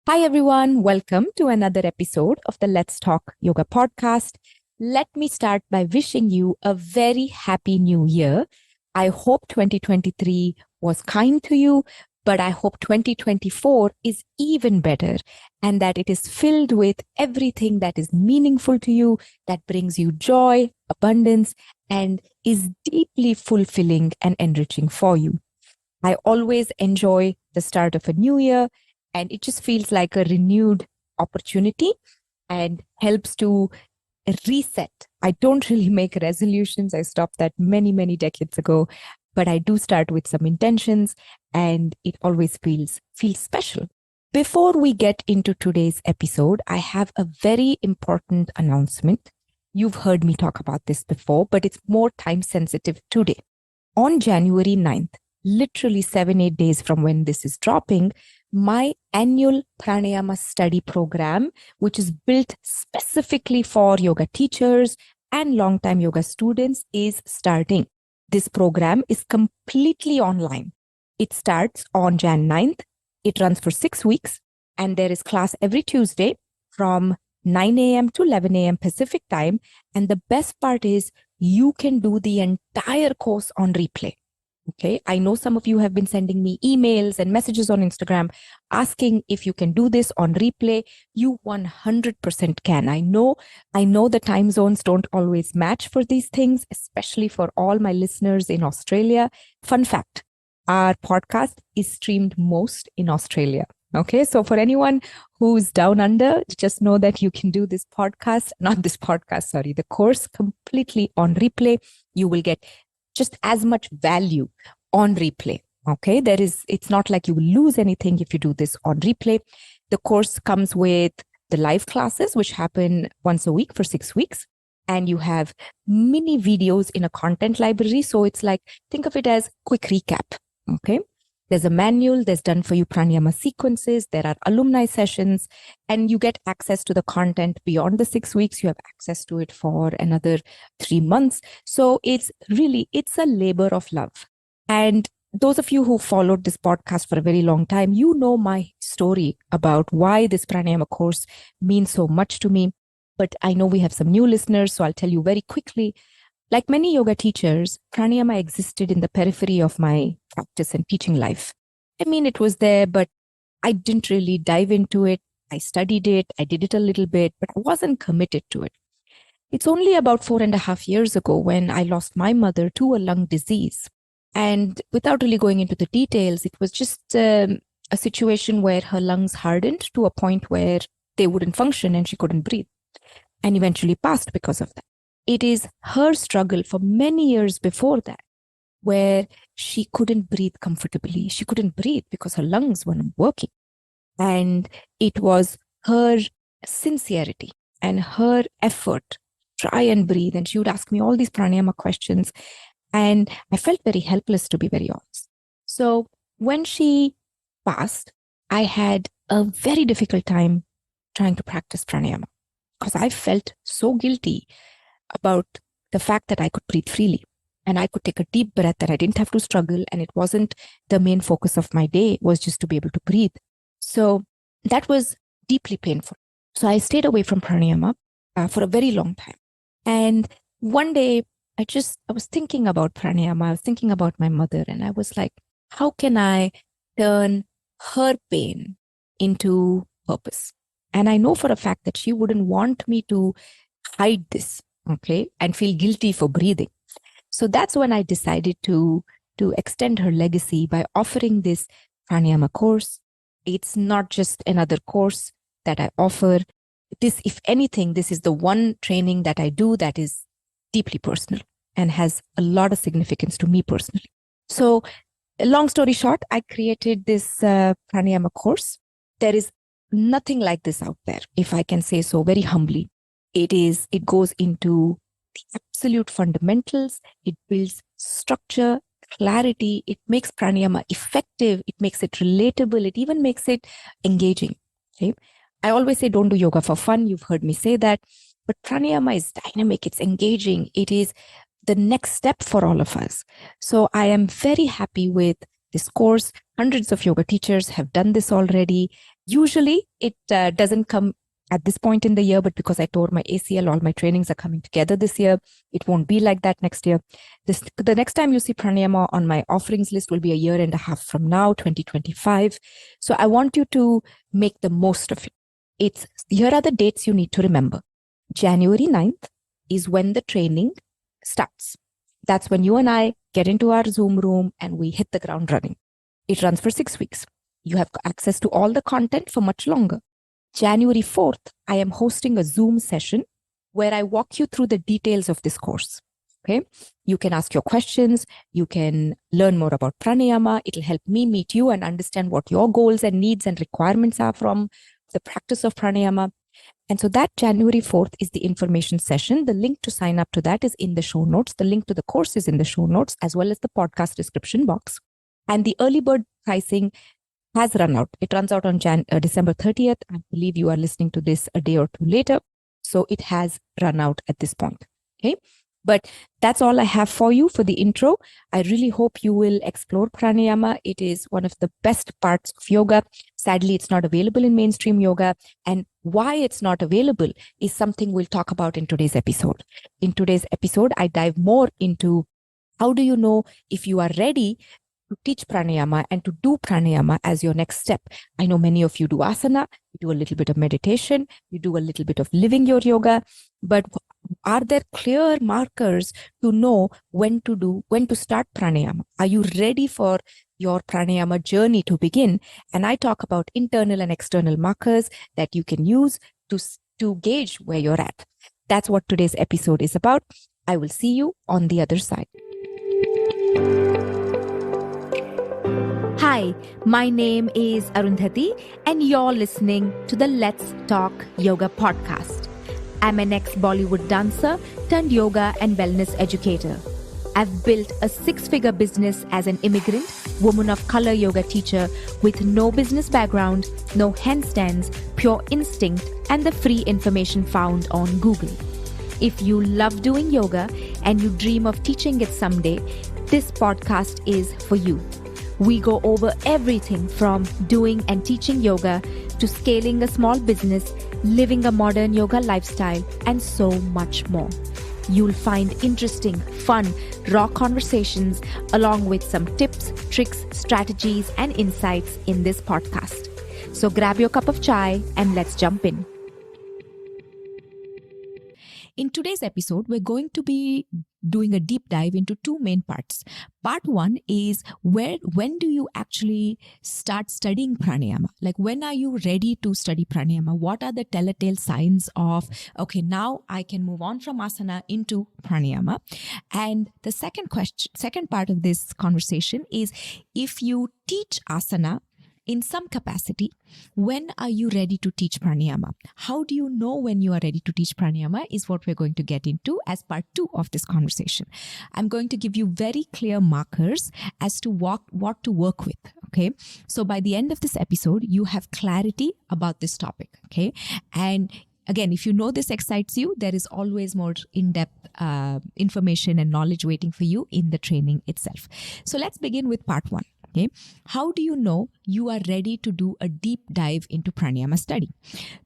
Hi, everyone. Welcome to another episode of the Let's Talk Yoga podcast. Let me start by wishing you a very happy new year. I hope 2023 was kind to you, but I hope 2024 is even better and that it is filled with everything that is meaningful to you, that brings you joy, abundance, and is deeply fulfilling and enriching for you. I always enjoy the start of a new year, and it just feels like a renewed opportunity and helps to reset. I don't really make resolutions. I stopped that many, many decades ago, but I do start with some intentions, and it always feels special. Before we get into today's episode, I have a very important announcement. You've heard me talk about this before, but it's more time sensitive today. On January 9th, literally 7-8 days from when this is dropping, my annual Pranayama study program, which is built specifically for yoga teachers and long-time yoga students, is starting. This program is completely online. It starts on Jan 9th. It runs for 6 weeks, and there is class every Tuesday from 9 a.m. to 11 a.m. Pacific time. And the best part is you can do the entire course on replay. Okay, I know some of you have been sending me emails and messages on Instagram asking if you can do this on replay. You 100% can. I know the time zones don't always match for these things, especially for all my listeners in Australia. Fun fact, our podcast is streamed most in Australia. Okay, so for anyone who's down under, just know that you can do the course completely on replay. You will get just as much value on replay. Okay, it's not like you will lose anything if you do this on replay. The course comes with the live classes, which happen once a week for 6 weeks. And you have mini videos in a content library. So it's like, think of it as quick recap. Okay. There's a manual, there's done for you pranayama sequences, there are alumni sessions, and you get access to the content beyond the 6 weeks. You have access to it for another 3 months. So it's a labor of love. And those of you who followed this podcast for a very long time, you know my story about why this pranayama course means so much to me. But I know we have some new listeners, so I'll tell you very quickly. Like many yoga teachers, pranayama existed in the periphery of my practice and teaching life. I mean, it was there, but I didn't really dive into it. I studied it, I did it a little bit, but I wasn't committed to it. It's only about 4.5 years ago when I lost my mother to a lung disease. And without really going into the details, it was just a situation where her lungs hardened to a point where they wouldn't function and she couldn't breathe, and eventually passed because of that. It is her struggle for many years before that, where she couldn't breathe comfortably. She couldn't breathe because her lungs weren't working. And it was her sincerity and her effort, try and breathe. And she would ask me all these pranayama questions. And I felt very helpless, to be very honest. So when she passed, I had a very difficult time trying to practice pranayama because I felt so guilty about the fact that I could breathe freely and I could take a deep breath, that I didn't have to struggle. And it wasn't the main focus of my day, was just to be able to breathe. So that was deeply painful. So I stayed away from pranayama for a very long time. And one day I was thinking about pranayama. I was thinking about my mother, and I was like, how can I turn her pain into purpose? And I know for a fact that she wouldn't want me to hide this, okay, and feel guilty for breathing. So that's when I decided to extend her legacy by offering this pranayama course. It's not just another course that I offer. This, if anything, this is the one training that I do that is deeply personal and has a lot of significance to me personally. So long story short, I created this pranayama course. There is nothing like this out there, if I can say so very humbly. It goes into the absolute fundamentals. It builds structure, clarity. It makes pranayama effective. It makes it relatable. It even makes it engaging. Okay? I always say don't do yoga for fun. You've heard me say that. But pranayama is dynamic. It's engaging. It is the next step for all of us. So I am very happy with this course. Hundreds of yoga teachers have done this already. Usually it doesn't come at this point in the year, but because I tore my ACL, all my trainings are coming together this year. It won't be like that next year. The next time you see pranayama on my offerings list will be a year and a half from now, 2025. So I want you to make the most of it. Here are the dates you need to remember. January 9th is when the training starts. That's when you and I get into our Zoom room and we hit the ground running. It runs for 6 weeks. You have access to all the content for much longer. January 4th, I am hosting a Zoom session where I walk you through the details of this course. Okay. You can ask your questions. You can learn more about pranayama. It'll help me meet you and understand what your goals and needs and requirements are from the practice of pranayama. And so that January 4th is the information session. The link to sign up to that is in the show notes. The link to the course is in the show notes, as well as the podcast description box. And the early bird pricing has run out. It runs out on December 30th. I believe you are listening to this a day or two later. So it has run out at this point. Okay. But that's all I have for you for the intro. I really hope you will explore pranayama. It is one of the best parts of yoga. Sadly, it's not available in mainstream yoga. And why it's not available is something we'll talk about in today's episode. In today's episode, I dive more into how do you know if you are ready to teach pranayama and to do pranayama as your next step. I know many of you do asana, you do a little bit of meditation, you do a little bit of living your yoga, but are there clear markers to know when to start pranayama? Are you ready for your pranayama journey to begin? And I talk about internal and external markers that you can use to gauge where you're at. That's what today's episode is about. I will see you on the other side. Hi, my name is Arundhati, and you're listening to the Let's Talk Yoga podcast. I'm an ex-Bollywood dancer turned yoga and wellness educator. I've built a 6-figure business as an immigrant, woman of color yoga teacher with no business background, no handstands, pure instinct, and the free information found on Google. If you love doing yoga and you dream of teaching it someday, this podcast is for you. We go over everything from doing and teaching yoga to scaling a small business, living a modern yoga lifestyle, and so much more. You'll find interesting, fun, raw conversations along with some tips, tricks, strategies, and insights in this podcast. So grab your cup of chai and let's jump in. In today's episode, we're going to be doing a deep dive into 2 main parts. Part 1 is when do you actually start studying pranayama? Like, when are you ready to study pranayama? What are the telltale signs of, okay, now I can move on from asana into pranayama? And the second part of this conversation is, if you teach asana in some capacity, when are you ready to teach pranayama? How do you know when you are ready to teach pranayama is what we're going to get into as part 2 of this conversation. I'm going to give you very clear markers as to what to work with. Okay. So by the end of this episode, you have clarity about this topic. Okay. And again, if you know this excites you, there is always more in-depth information and knowledge waiting for you in the training itself. So let's begin with part 1. Okay. How do you know you are ready to do a deep dive into pranayama study?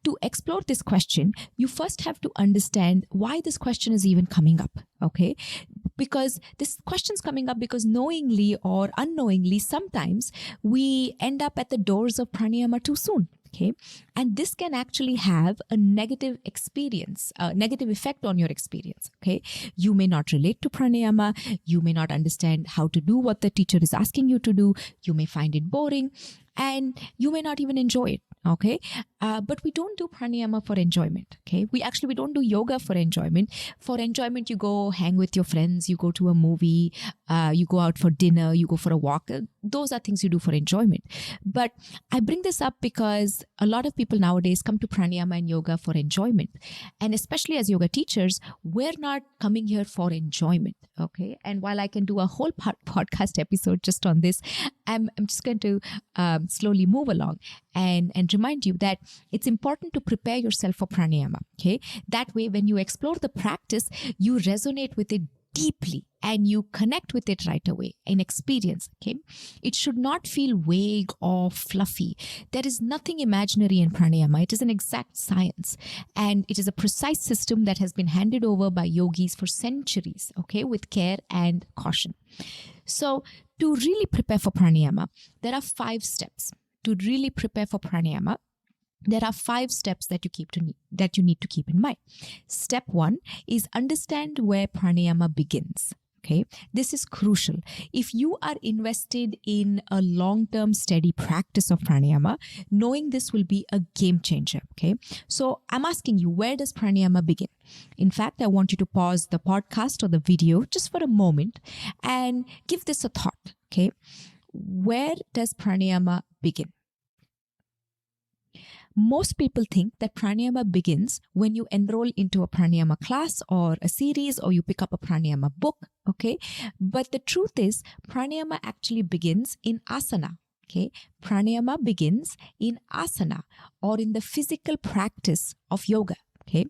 To explore this question, you first have to understand why this question is even coming up. Okay. Because this question's coming up because knowingly or unknowingly, sometimes we end up at the doors of pranayama too soon. Okay. And this can actually have a negative effect on your experience. Okay. You may not relate to pranayama. You may not understand how to do what the teacher is asking you to do. You may find it boring and you may not even enjoy it. Okay. But we don't do pranayama for enjoyment. Okay. We don't do yoga for enjoyment. For enjoyment, you go hang with your friends, you go to a movie, you go out for dinner, you go for a walk. Those are things you do for enjoyment. But I bring this up because a lot of people nowadays come to pranayama and yoga for enjoyment. And especially as yoga teachers, we're not coming here for enjoyment. Okay. And while I can do a whole podcast episode just on this, I'm just going to slowly move along and remind you that it's important to prepare yourself for pranayama. Okay. That way, when you explore the practice, you resonate with it deeply and you connect with it right away in experience, okay, it should not feel vague or fluffy. There is nothing imaginary in pranayama. It is an exact science, and it is a precise system that has been handed over by yogis for centuries, okay, with care and caution. So to really prepare for pranayama, there are 5 steps. To really prepare for pranayama, there are 5 steps that you need to keep in mind. Step 1 is understand where pranayama begins. Okay, this is crucial. If you are invested in a long-term steady practice of pranayama, knowing this will be a game changer. Okay, so I'm asking you, where does pranayama begin? In fact, I want you to pause the podcast or the video just for a moment and give this a thought. Okay, where does pranayama begin? Most people think that pranayama begins when you enroll into a pranayama class or a series, or you pick up a pranayama book, okay? But the truth is, pranayama actually begins in asana, okay? Pranayama begins in asana, or in the physical practice of yoga, okay?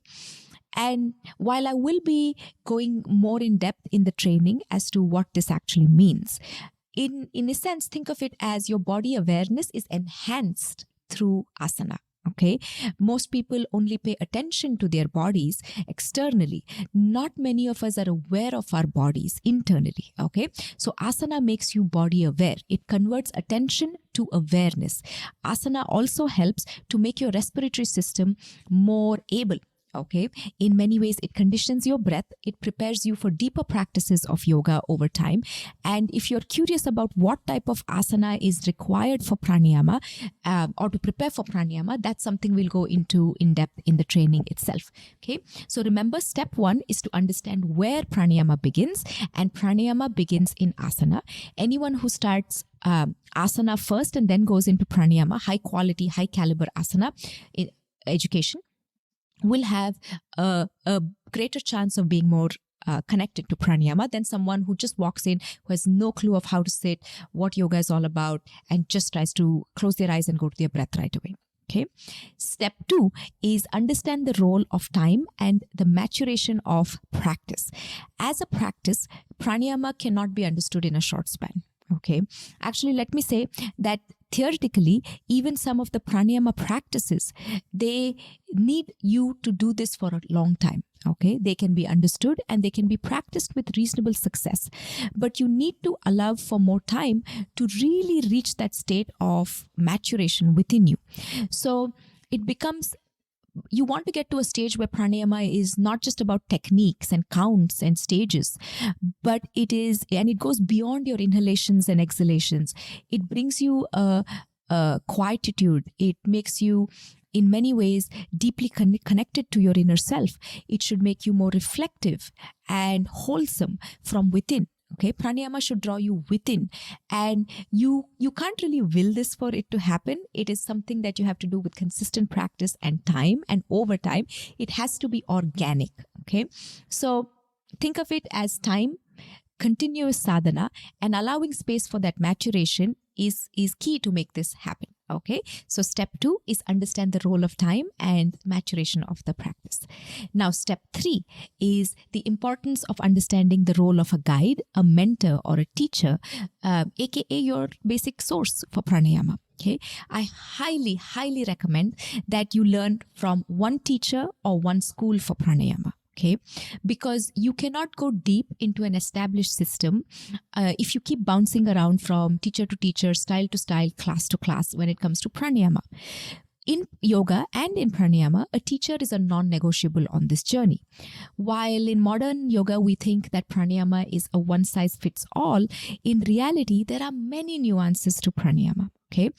And while I will be going more in depth in the training as to what this actually means, in a sense, think of it as your body awareness is enhanced through asana. Okay, most people only pay attention to their bodies externally. Not many of us are aware of our bodies internally. Okay, so asana makes you body aware. It converts attention to awareness. Asana also helps to make your respiratory system more able. Okay, in many ways, it conditions your breath. It prepares you for deeper practices of yoga over time. And if you're curious about what type of asana is required for pranayama or to prepare for pranayama, that's something we'll go into in depth in the training itself. Okay, so remember, step 1 is to understand where pranayama begins, and pranayama begins in asana. Anyone who starts asana first and then goes into pranayama, high quality, high caliber asana in education, will have a greater chance of being more connected to pranayama than someone who just walks in, who has no clue of how to sit, what yoga is all about, and just tries to close their eyes and go to their breath right away. Okay. Step 2 is understand the role of time and the maturation of practice. As a practice, pranayama cannot be understood in a short span. Okay. Actually, let me say that theoretically, even some of the pranayama practices, they need you to do this for a long time. Okay, they can be understood and they can be practiced with reasonable success, but you need to allow for more time to really reach that state of maturation within you. So it becomes, you want to get to a stage where pranayama is not just about techniques and counts and stages, but it is, and it goes beyond your inhalations and exhalations. It brings you a quietude. It makes you, in many ways, deeply connected to your inner self. It should make you more reflective and wholesome from within. Okay, pranayama should draw you within, and you can't really will this for it to happen. It is something that you have to do with consistent practice and time, and over time, it has to be organic. Okay, so think of it as time, continuous sadhana, and allowing space for that maturation is key to make this happen. Okay, so step 2 is understand the role of time and maturation of the practice. Now, step 3 is the importance of understanding the role of a guide, a mentor, or a teacher, aka your basic source for pranayama. Okay, I highly, highly recommend that you learn from one teacher or one school for pranayama. Okay, because you cannot go deep into an established system if you keep bouncing around from teacher to teacher, style to style, class to class when it comes to pranayama. In yoga and in pranayama, a teacher is a non-negotiable on this journey. While in modern yoga, we think that pranayama is a one-size-fits-all, in reality, there are many nuances to pranayama. Okay,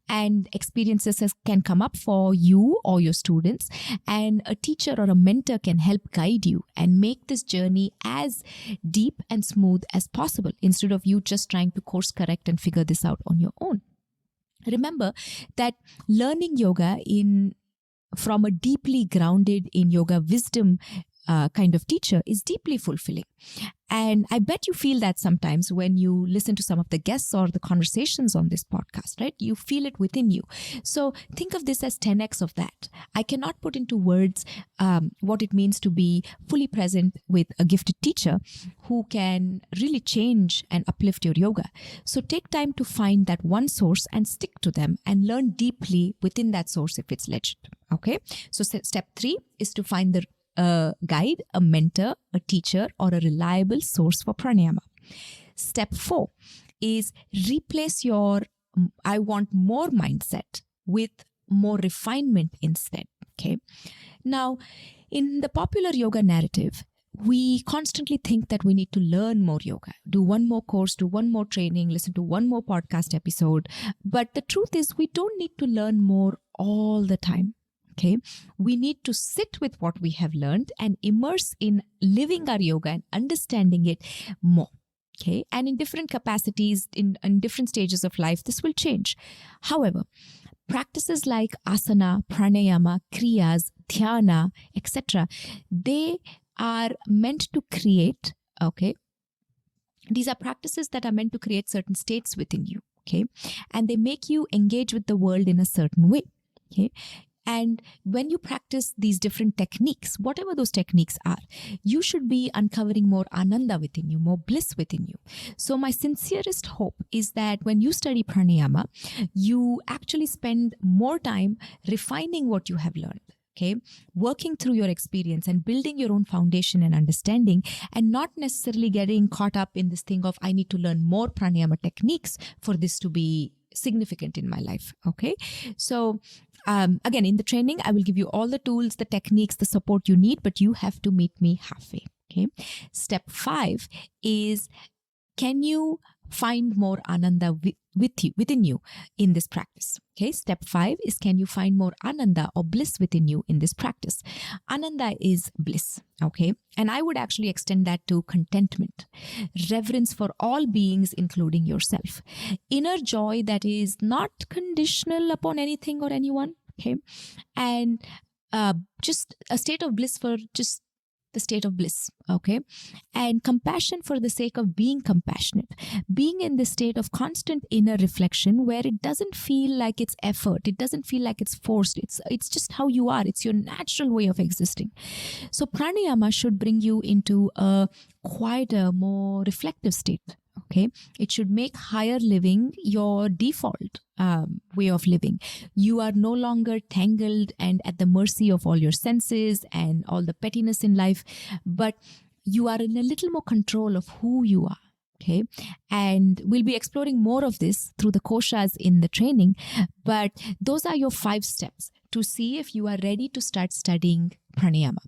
and experiences can come up for you or your students, and a teacher or a mentor can help guide you and make this journey as deep and smooth as possible, instead of you just trying to course correct and figure this out on your own. Remember that learning yoga from a deeply grounded in yoga wisdom kind of teacher is deeply fulfilling. And I bet you feel that sometimes when you listen to some of the guests or the conversations on this podcast, right? You feel it within you. So think of this as 10x of that. I cannot put into words what it means to be fully present with a gifted teacher who can really change and uplift your yoga. So take time to find that one source and stick to them and learn deeply within that source if it's legit. Okay. So step 3 is to find the guide, a mentor, a teacher, or a reliable source for pranayama. Step 4 is replace your I want more mindset with more refinement instead. Okay. Now, in the popular yoga narrative, we constantly think that we need to learn more yoga, do one more course, do one more training, listen to one more podcast episode. But the truth is, we don't need to learn more all the time. Okay, we need to sit with what we have learned and immerse in living our yoga and understanding it more. Okay, and in different capacities, in different stages of life, this will change. However, practices like asana, pranayama, kriyas, dhyana, etc., they are meant to create, okay, these are practices that are meant to create certain states within you, okay, and they make you engage with the world in a certain way, okay. And when you practice these different techniques, whatever those techniques are, you should be uncovering more ananda within you, more bliss within you. So my sincerest hope is that when you study pranayama, you actually spend more time refining what you have learned. Okay, working through your experience and building your own foundation and understanding, and not necessarily getting caught up in this thing of I need to learn more pranayama techniques for this to be significant in my life. Okay, so again, in the training, I will give you all the tools, the techniques, the support you need, but you have to meet me halfway. Okay, step 5 is, can you find more ananda within you in this practice? Okay, step 5 is, can you find more ananda or bliss within you in this practice? Ananda is bliss, okay? And I would actually extend that to contentment, reverence for all beings, including yourself, inner joy that is not conditional upon anything or anyone, okay? And just a state of bliss for just the state of bliss, okay? And compassion for the sake of being compassionate, being in this state of constant inner reflection where it doesn't feel like it's effort, it doesn't feel like it's forced, it's just how you are, it's your natural way of existing. So pranayama should bring you into a quieter, more reflective state, okay? It should make higher living your default way of living. You are no longer tangled and at the mercy of all your senses and all the pettiness in life, but you are in a little more control of who you are. Okay. And we'll be exploring more of this through the koshas in the training, but those are your 5 steps to see if you are ready to start studying pranayama.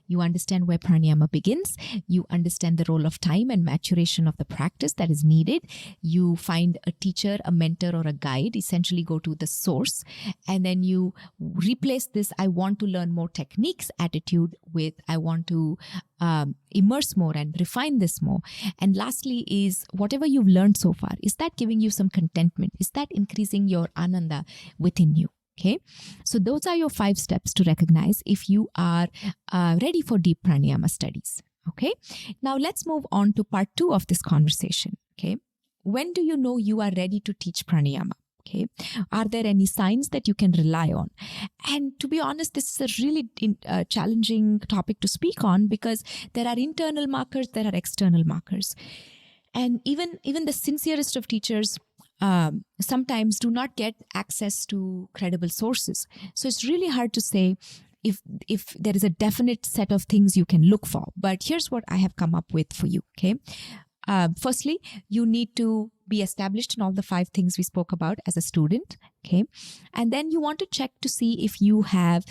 You understand where pranayama begins. You understand the role of time and maturation of the practice that is needed. You find a teacher, a mentor, or a guide. Essentially go to the source. And then you replace this I want to learn more techniques attitude with I want to immerse more and refine this more. And lastly is, whatever you've learned so far, is that giving you some contentment? Is that increasing your ananda within you? Okay, so those are your 5 steps to recognize if you are ready for deep pranayama studies. Okay, now let's move on to part 2 of this conversation. Okay, when do you know you are ready to teach pranayama? Okay, are there any signs that you can rely on? And to be honest, this is a really challenging topic to speak on because there are internal markers, there are external markers. And even the sincerest of teachers sometimes do not get access to credible sources. So it's really hard to say if there is a definite set of things you can look for. But here's what I have come up with for you, okay? Firstly, you need to be established in all the 5 things we spoke about as a student, okay? And then you want to check to see if you have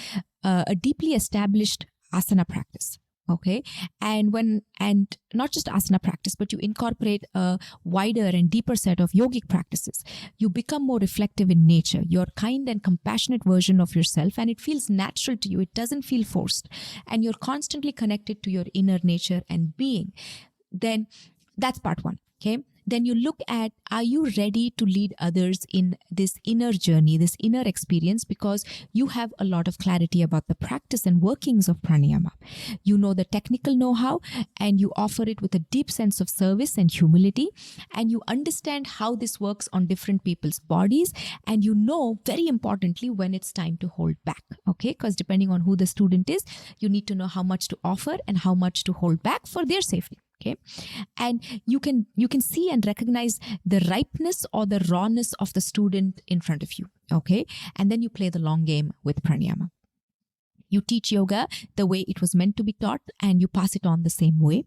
a deeply established asana practice. Okay. And not just asana practice, but you incorporate a wider and deeper set of yogic practices. You become more reflective in nature. You're kind and compassionate version of yourself, and it feels natural to you. It doesn't feel forced. And you're constantly connected to your inner nature and being. Then that's part 1. Okay. then you look at, are you ready to lead others in this inner journey, this inner experience, because you have a lot of clarity about the practice and workings of pranayama. You know the technical know-how, and you offer it with a deep sense of service and humility, and you understand how this works on different people's bodies, and you know, very importantly, when it's time to hold back. Okay, because depending on who the student is, you need to know how much to offer and how much to hold back for their safety. Okay, and you can see and recognize the ripeness or the rawness of the student in front of you. Okay, and then you play the long game with pranayama. You teach yoga the way it was meant to be taught, and you pass it on the same way.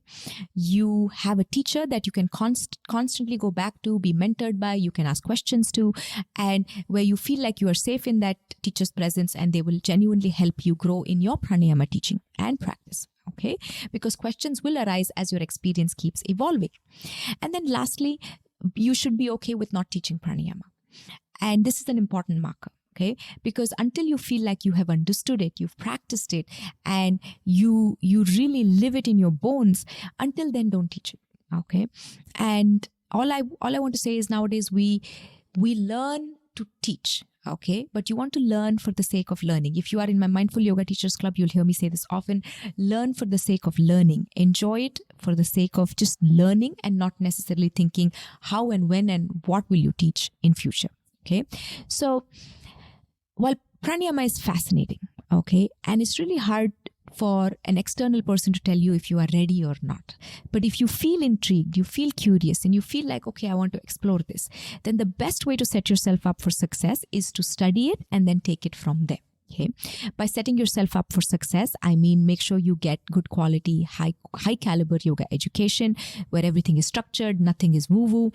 You have a teacher that you can constantly go back to, be mentored by, you can ask questions to, and where you feel like you are safe in that teacher's presence, and they will genuinely help you grow in your pranayama teaching and practice. Okay, because questions will arise as your experience keeps evolving. And then lastly, you should be okay with not teaching pranayama. And this is an important marker. Okay, because until you feel like you have understood it, you've practiced it, and you really live it in your bones, until then, don't teach it. Okay, and all I want to say is, nowadays we learn to teach. Okay, but you want to learn for the sake of learning. If you are in my Mindful Yoga Teachers Club, you'll hear me say this often: learn for the sake of learning. Enjoy it for the sake of just learning, and not necessarily thinking how and when and what will you teach in future. Okay, so while pranayama is fascinating, okay, and it's really hard for an external person to tell you if you are ready or not. But if you feel intrigued, you feel curious, and you feel like, okay, I want to explore this, then the best way to set yourself up for success is to study it and then take it from there. Okay. By setting yourself up for success, I mean, make sure you get good quality, high caliber yoga education where everything is structured, nothing is woo-woo.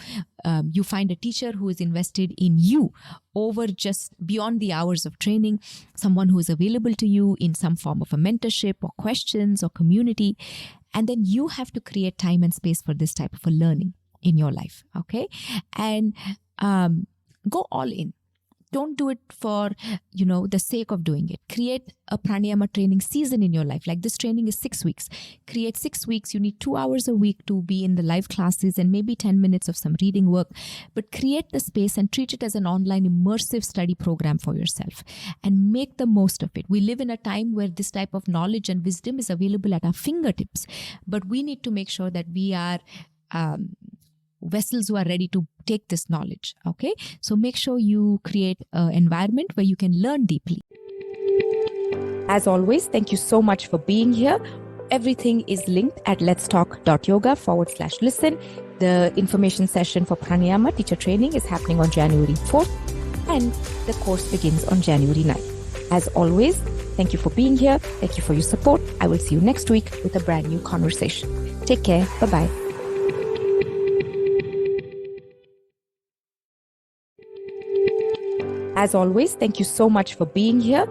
You find a teacher who is invested in you over just beyond the hours of training, someone who is available to you in some form of a mentorship or questions or community. And then you have to create time and space for this type of a learning in your life. Okay. And go all in. Don't do it for, the sake of doing it. Create a pranayama training season in your life. Like this training is 6 weeks. Create 6 weeks. You need 2 hours a week to be in the live classes and maybe 10 minutes of some reading work. But create the space and treat it as an online immersive study program for yourself and make the most of it. We live in a time where this type of knowledge and wisdom is available at our fingertips. But we need to make sure that we are vessels who are ready to take this knowledge. Okay, so make sure you create an environment where you can learn deeply. As always, thank you so much for being here. Everything is linked at letstalk.yoga/listen. The information session for pranayama teacher training is happening on January 4th, and the course begins on January 9th. As always, thank you for being here. Thank you for your support. I will see you next week with a brand new conversation. Take care. Bye-bye. As always, thank you so much for being here.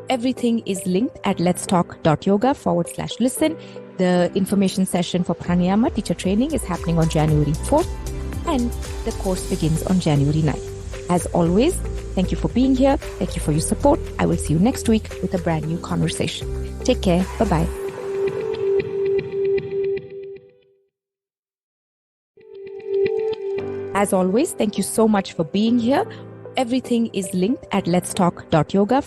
Everything is linked at letstalk.yoga/listen. The information session for pranayama teacher training is happening on January 4th, and the course begins on January 9th. As always, thank you for being here. Thank you for your support. I will see you next week with a brand new conversation. Take care. Bye-bye. As always, thank you so much for being here. Everything is linked at letstalk.yoga/